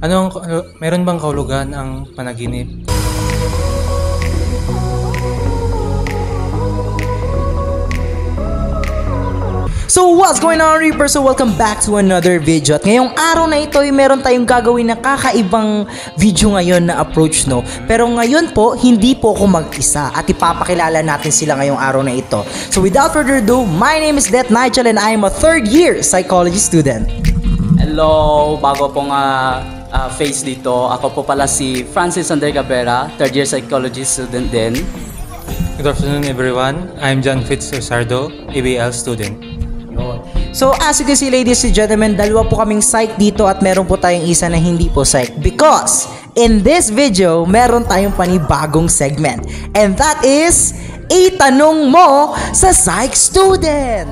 Meron bang kahulugan ang panaginip? So what's going on, Reaper? So welcome back to another video. At ngayong araw na ito ay meron tayong gagawin na kakaibang video ngayon na approach, no? Pero ngayon po, hindi po ako mag-isa at ipapakilala natin sila ngayong araw na ito. So without further ado, my name is Det Nigel and I am a third year psychology student. Hello, bago pong face dito, ako po pala si Francis Ander Gabera, third year psychology student din. Good afternoon everyone. I'm John Fitz Rosardo, ABL student. So as you can see, ladies and gentlemen, dalawa po kaming psych dito at meron po tayong isa na hindi po psych. Because in this video, meron tayong panibagong segment. And that is, itanong mo sa psych student!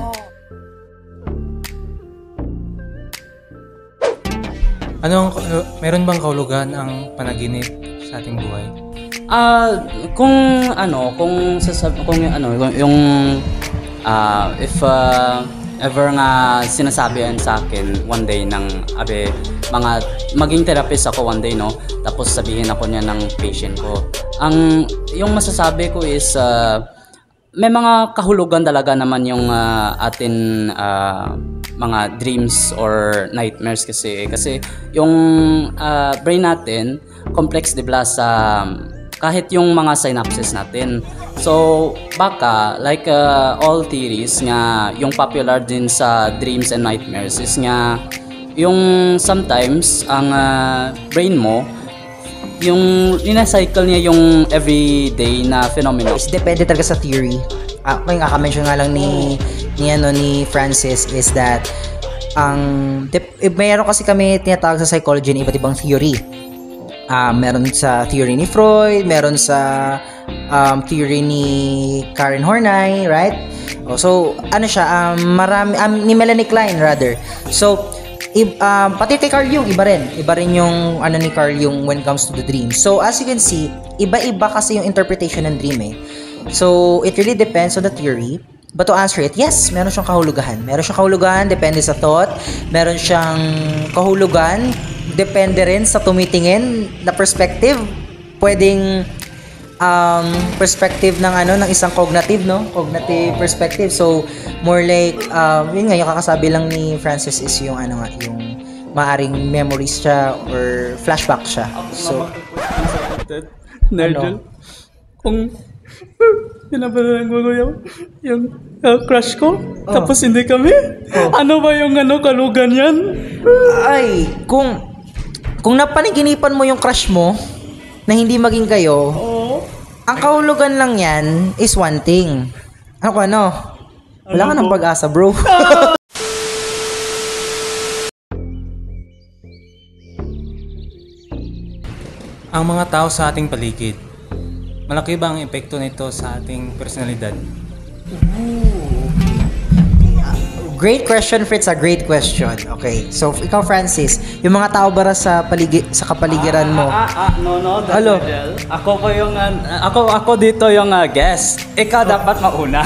Meron bang kahulugan ang panaginip sa ating buhay? If ever nga sinasabi yan sa akin one day ng maging therapist ako one day, no, tapos sabihin ako niya ng patient ko, yung masasabi ko is may mga kahulugan talaga naman yung atin mga dreams or nightmares kasi yung brain natin complex, diba, sa kahit yung mga synapses natin. So baka like all theories nga yung popular din sa dreams and nightmares is nga yung sometimes ang brain mo yung ina-cycle niya yung everyday na phenomena. Depende talaga sa theory. Yung mention nga lang ni Francis is that meron kasi kami tinatawag sa psychology ng iba't ibang theory. Meron sa theory ni Freud, meron sa theory ni Karen Horney, right? So ano siya, ni Melanie Klein rather. So pati kay Carl Jung, iba rin yung ni Carl Jung when it comes to the dream. So as you can see, iba-iba kasi yung interpretation ng dream eh. So it really depends on the theory. But to answer it, yes, meron siyang kahulugan. Meron siyang kahulugan, depende sa thought. Meron siyang kahulugan, depende rin sa tumitingin na perspective. Pwedeng perspective ng isang cognitive, no? Cognitive perspective. So more like yun nga yung kakasabi lang ni Francis is yung yung maaring memories siya or flashback siya. So Nigel, kung pinabalaan mo yung crush ko, tapos hindi kami, ano ba yung kalugan yan? Ay, kung napaniginipan mo yung crush mo na hindi maging kayo, ang kahulugan lang yan is one thing. Wala ka ng pag-asa, bro. Ang mga tao sa ating paligid, malaki ba ang epekto nito sa ating personalidad? Great question, Fritz. Great question. Okay. So, ikaw, Francis, yung mga tao bara sa kapaligiran mo. No, Hello. Ako po yung ako dito yung guest. Ikaw dapat mauna.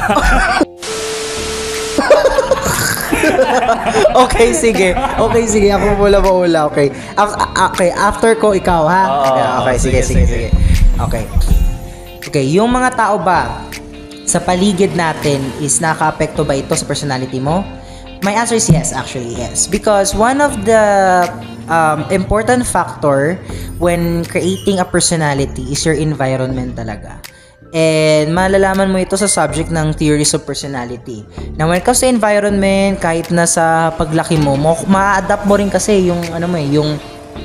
Okay, sige. Ako maula. Okay. After ko, ikaw, ha? Okay, sige. Okay, yung mga tao ba sa paligid natin is naka-apekto ba ito sa personality mo? My answer is yes, actually, yes. Because one of the important factor when creating a personality is your environment talaga. And malalaman mo ito sa subject ng theories of personality. Now, when it comes to environment, kahit na sa paglaki mo, ma-adapt mo rin kasi yung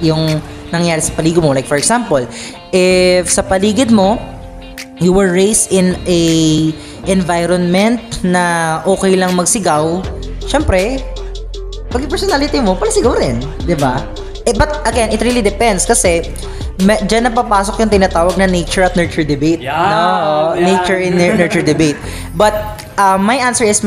yung nangyari sa paligid mo. Like for example, if sa paligid mo, you were raised in a environment na okay lang magsigaw, syempre, pag yung personality mo, palasigaw rin, di ba? But again, it really depends kasi dyan na papasok yung tinatawag na nature at nurture debate. Nature and nurture debate. But my answer is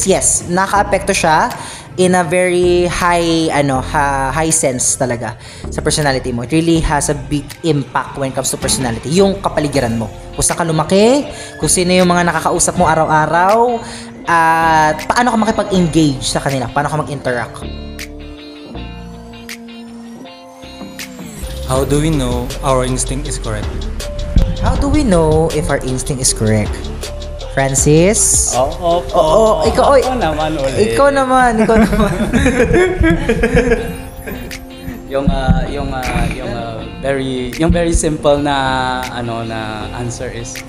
yes. Naka-apekto siya in a very high sense talaga sa personality mo. It really has a big impact when it comes to personality. Yung kapaligiran mo. Kung saan ka lumaki, kung sino yung mga nakakausap mo araw-araw, at paano ka makipag-engage sa kanila, paano ka mag-interact. How do we know our instinct is correct? How do we know if our instinct is correct? Francis? Oo, Oo, ikaw, oy. Ako naman ulit. Ikaw naman. yung very simple na answer is,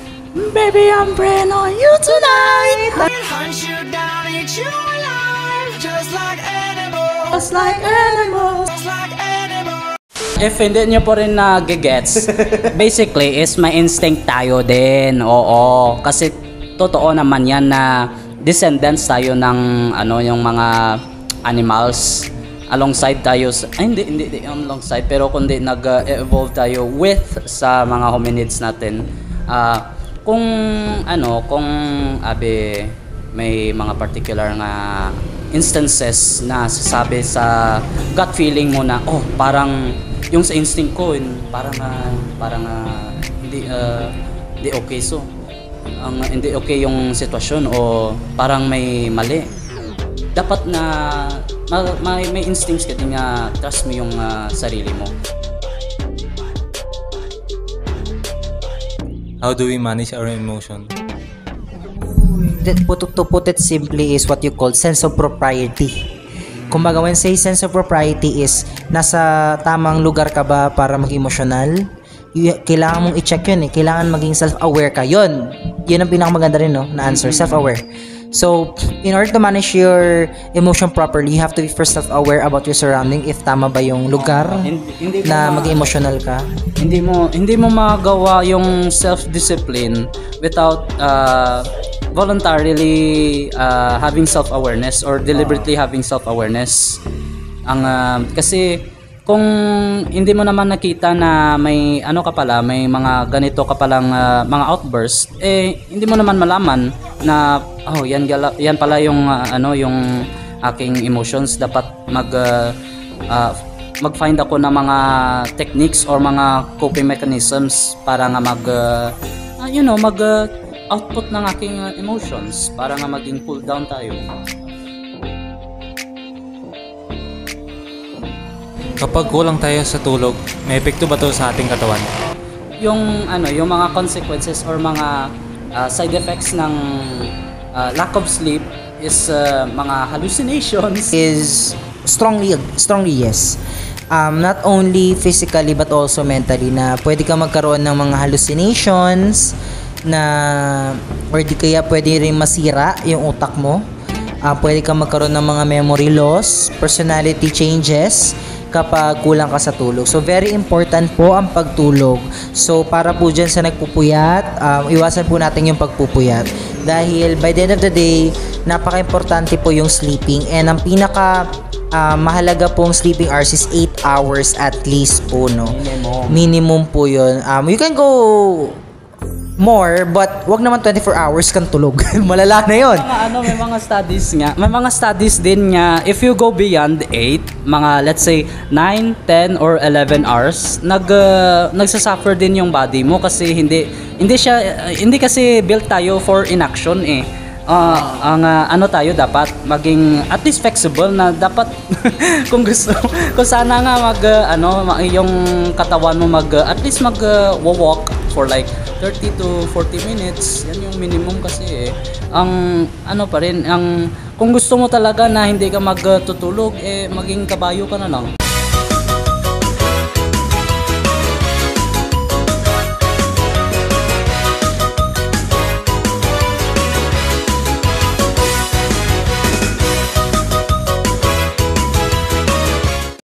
baby, I'm praying on you tonight. Hunt you down, eat you alive, just like animals. Just like animals. Just like animals. If hindi nyo po rin na-gets, basically is may instinct tayo din. Oo. Kasi totoo naman yan na descendants tayo ng yung mga animals. Alongside tayo hindi alongside, pero kundi nag-evolve tayo with sa mga hominids natin. Kung may mga particular nga instances na sasabi sa gut feeling mo na parang yung sa instinct ko parang hindi okay, so hindi okay yung sitwasyon o parang may mali, dapat na may instincts ka din nga trust mo yung sarili mo. How do we manage our emotion? To put it simply is what you call sense of propriety. Kumbaga, when say sense of propriety is nasa tamang lugar ka ba para mag-emotional? Kailangan mong i-check yun eh. Kailangan maging self-aware ka. Yun ang pinakamaganda rin, no? Na answer, self-aware. So, in order to manage your emotion properly, you have to be first self-aware about your surrounding, if tama ba yung lugar na mag-emotional ka. Hindi mo magawa yung self-discipline without voluntarily having self-awareness or deliberately having self-awareness. Kasi kung hindi mo naman nakita na may may mga ganito ka palang mga outburst, hindi mo naman malaman na yan pala yung yung aking emotions. Dapat mag-find ako ng mga techniques or mga coping mechanisms para nga output ng aking emotions, para nga maging cool down tayo. Kapag kulang tayo sa tulog, may epekto ba to sa ating katawan? Yung mga consequences or mga side effects ng lack of sleep is mga hallucinations. Is strongly yes. Not only physically but also mentally, na pwede ka magkaroon ng mga hallucinations na or di kaya pwede rin masira yung utak mo. Pwede ka magkaroon ng mga memory loss, personality changes kapag kulang ka sa tulog. So very important po ang pagtulog. So para po dyan sa nagpupuyat, iwasan po natin yung pagpupuyat. Dahil by the end of the day, napaka-importante po yung sleeping. And ang pinaka mahalaga pong sleeping hours is 8 hours at least po, no? Minimum po yun. You can go more, but wag naman 24 hours kang tulog. Malala na yun. May mga studies nga. May mga studies din nga, if you go beyond 8, mga let's say 9, 10 or 11 hours, nagsasuffer din yung body mo kasi hindi kasi built tayo for inaction eh. Tayo dapat maging at least flexible, na dapat kung sana nga yung katawan mo at least walk for like 30 to 40 minutes. Yan yung minimum kasi eh. Kung gusto mo talaga na hindi ka magtutulog, maging kabayo ka na lang.